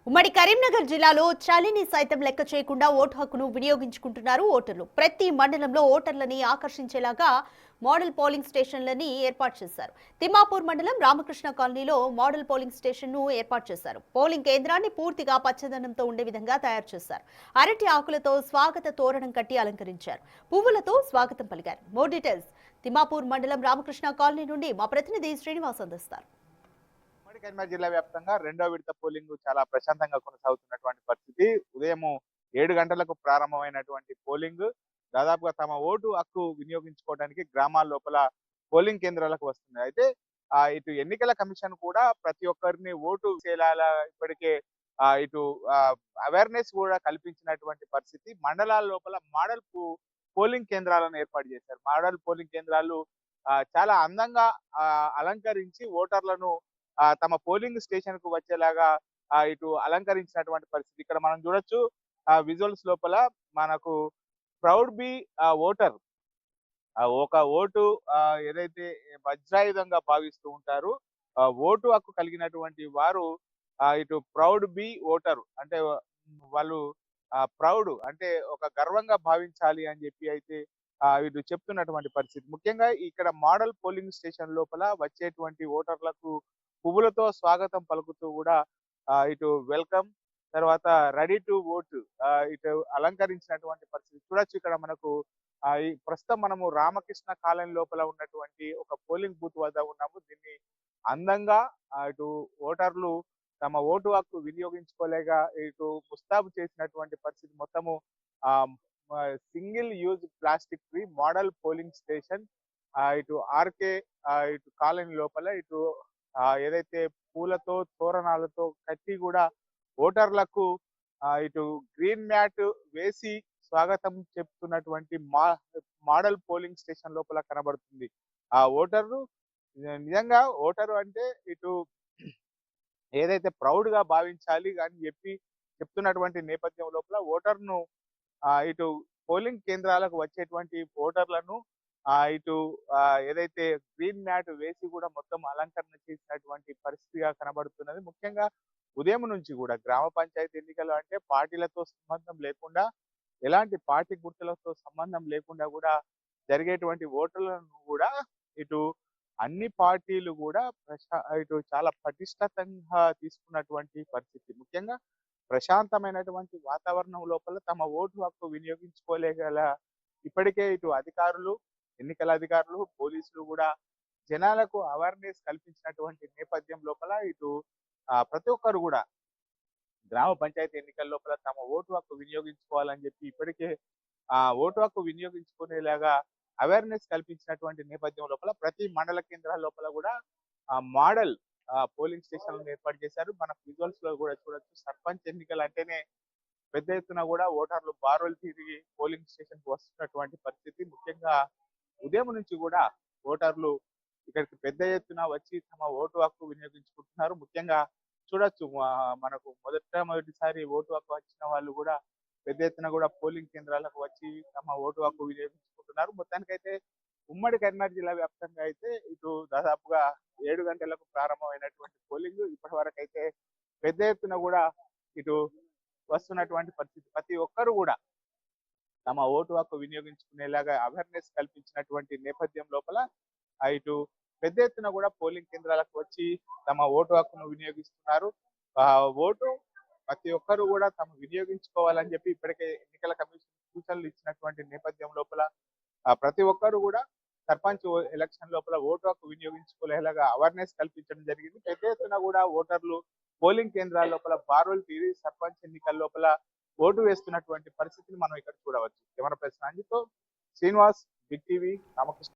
ఉమ్మడి కరీంనగర్ జిల్లాలో చలిని సైతం లెక్క చేయకుండా ఓటు హక్కును వినియోగించుకుంటున్నారు ఓటర్లు. ప్రతి మండలంలో ఓటర్లని ఆకర్షించేలాగా మోడల్ పోలింగ్ స్టేషన్లని ఏర్పాటు చేశారు. తిమ్మాపూర్ మండలం రామకృష్ణ కాలనీలో మోడల్ పోలింగ్ స్టేషన్ ను ఏర్పాటు చేశారు. పోలింగ్ కేంద్రాన్ని పూర్తిగా పచ్చదనంతో ఉండే విధంగా తయారు చేశారు. అరటి ఆకులతో స్వాగత తోరణం కట్టి అలంకరించారు. పువ్వులతో స్వాగతం పలికారు. మోర్ డీటెయిల్స్ తిమ్మాపూర్ మండలం రామకృష్ణ కాలనీ నుండి మా ప్రతినిధి శ్రీనివాస్ అందిస్తారు. ఉమ్మడి కరీంనగర్ జిల్లా వ్యాప్తంగా రెండో విడత పోలింగ్ చాలా ప్రశాంతంగా కొనసాగుతున్నటువంటి పరిస్థితి. ఉదయం 7 గంటలకు ప్రారంభమైనటువంటి పోలింగ్ దాదాపుగా తమ ఓటు హక్కు వినియోగించుకోవడానికి గ్రామాల లోపల పోలింగ్ కేంద్రాలకు వస్తుంది. అయితే ఇటు ఎన్నికల కమిషన్ కూడా ప్రతి ఒక్కరిని ఓటు చేయాలా ఇప్పటికే ఇటు అవేర్‌నెస్ కూడా కల్పించినటువంటి పరిస్థితి. మండలాల లోపల మోడల్ పోలింగ్ కేంద్రాలను ఏర్పాటు చేశారు. మోడల్ పోలింగ్ కేంద్రాలు చాలా అందంగా అలంకరించి ఓటర్లను తమ పోలింగ్ స్టేషన్ కు వచ్చేలాగా ఇటు అలంకరించినటువంటి పరిస్థితి ఇక్కడ మనం చూడొచ్చు. విజువల్స్ లోపల మనకు ప్రౌడ్ బి ఓటర్ ఒక ఓటు ఏదైతే వజ్రాయుధంగా భావిస్తూ ఉంటారు. ఓటు హక్కు కలిగినటువంటి వారు ఇటు ప్రౌడ్ బి ఓటర్ అంటే వాళ్ళు ప్రౌడ్ అంటే ఒక గర్వంగా భావించాలి అని చెప్పి అయితే ఇటు చెప్తున్నటువంటి పరిస్థితి. ముఖ్యంగా ఇక్కడ మోడల్ పోలింగ్ స్టేషన్ లోపల వచ్చేటువంటి ఓటర్లకు పువ్వులతో స్వాగతం పలుకుతూ కూడా ఇటు వెల్కమ్ తర్వాత రెడీ టు ఓట్ ఇటు అలంకరించినటువంటి పరిస్థితి చూడొచ్చు. ఇక్కడ మనకు ఈ ప్రస్తుతం మనము రామకృష్ణ కాలనీ లోపల ఉన్నటువంటి ఒక పోలింగ్ బూత్ వద్ద ఉన్నాము. దీన్ని అందంగా ఇటు ఓటర్లు తమ ఓటు హక్కు వినియోగించుకోలేక ఇటు ముస్తాబు చేసినటువంటి పరిస్థితి. మొత్తము single use plastic free model polling station ఇటు ఆర్కే ఇటు కాలనీ లోపల ఇటు ఏదైతే పూలతో తోరణాలతో కట్టి కూడా ఓటర్లకు ఇటు గ్రీన్ మ్యాట్ వేసి స్వాగతం చెప్తున్నటువంటి మోడల్ పోలింగ్ స్టేషన్ లోపల కనబడుతుంది. ఆ ఓటర్లు నిజంగా ఓటరు అంటే ఇటు ఏదైతే ప్రౌడ్ గా భావించాలి అని చెప్పి చెప్తున్నటువంటి నేపథ్యం లోపల ఓటర్ను ఇటు పోలింగ్ కేంద్రాలకు వచ్చేటువంటి ఓటర్లను ఇటు ఏదైతే గ్రీన్ మ్యాట్ వేసి కూడా మొత్తం అలంకరణ చేసినటువంటి పరిస్థితిగా కనబడుతున్నది. ముఖ్యంగా ఉదయం నుంచి కూడా గ్రామ పంచాయతీ ఎన్నికలు అంటే పార్టీలతో సంబంధం లేకుండా ఎలాంటి పార్టీ గుర్తులతో సంబంధం లేకుండా కూడా జరిగేటువంటి ఓటర్లను కూడా ఇటు అన్ని పార్టీలు కూడా ఇటు చాలా పటిష్టంగా తీసుకున్నటువంటి పరిస్థితి. ముఖ్యంగా ప్రశాంతమైనటువంటి వాతావరణం లోపల తమ ఓటు హక్కు వినియోగించుకోలేగల ఇప్పటికే ఇటు అధికారులు ఎన్నికల అధికారులు పోలీసులు కూడా జనాలకు అవేర్నెస్ కల్పించినటువంటి నేపథ్యం లోపల ఇటు ప్రతి ఒక్కరు కూడా గ్రామ పంచాయతీ ఎన్నికల లోపల తమ ఓటు హక్కు వినియోగించుకోవాలని చెప్పి ఇప్పటికే ఓటు హక్కు వినియోగించుకునేలాగా అవేర్నెస్ కల్పించినటువంటి నేపథ్యం లోపల ప్రతి మండల కేంద్రాల లోపల కూడా మోడల్ పోలింగ్ స్టేషన్లను ఏర్పాటు చేశారు. మన విజువల్స్ లో కూడా చూడొచ్చు. సర్పంచ్ ఎన్నికలు అంటేనే పెద్ద ఎత్తున కూడా ఓటర్లు బారులు తిరిగి పోలింగ్ స్టేషన్ కు వస్తున్నటువంటి పరిస్థితి. ముఖ్యంగా ఉదయం నుంచి కూడా ఓటర్లు ఇక్కడికి పెద్ద ఎత్తున వచ్చి తమ ఓటు హక్కు వినియోగించుకుంటున్నారు. ముఖ్యంగా చూడొచ్చు మనకు మొదటిసారి ఓటు హక్కు వచ్చిన వాళ్ళు కూడా పెద్ద ఎత్తున కూడా పోలింగ్ కేంద్రాలకు వచ్చి తమ ఓటు హక్కు వినియోగించుకుంటున్నారు. మొత్తానికైతే ఉమ్మడి కరీంనగర్ జిల్లా వ్యాప్తంగా అయితే ఇటు దాదాపుగా 7 గంటలకు ప్రారంభమైనటువంటి పోలింగ్ ఇప్పటి వరకు అయితే పెద్ద ఎత్తున కూడా ఇటు వస్తున్నటువంటి పరిస్థితి. ప్రతి ఒక్కరు కూడా తమ ఓటు హక్కు వినియోగించుకునేలాగా అవేర్నెస్ కల్పించినటువంటి నేపథ్యం లోపల ఇటు పెద్ద ఎత్తున కూడా పోలింగ్ కేంద్రాలకు వచ్చి తమ ఓటు హక్కును వినియోగిస్తున్నారు. ఓటు ప్రతి ఒక్కరు కూడా తమ వినియోగించుకోవాలని చెప్పి ఇప్పటికే ఎన్నికల కమిషన్ సూచనలు ఇచ్చినటువంటి నేపథ్యం లోపల ప్రతి ఒక్కరు కూడా సర్పంచ్ ఎలక్షన్ లోపల ఓటు హక్కు వినియోగించుకునేలాగా అవేర్నెస్ కల్పించడం జరిగింది. పెద్ద ఎత్తున కూడా ఓటర్లు పోలింగ్ కేంద్రాల లోపల బారులు తీరి సర్పంచ్ ఎన్నికల లోపల ఓటు వేస్తున్నటువంటి పరిస్థితిని మనం ఇక్కడ చూడవచ్చు. కెమెరా పర్సన్ అంజితో శ్రీనివాస్, బిగ్ టీవీ, రామకృష్ణ.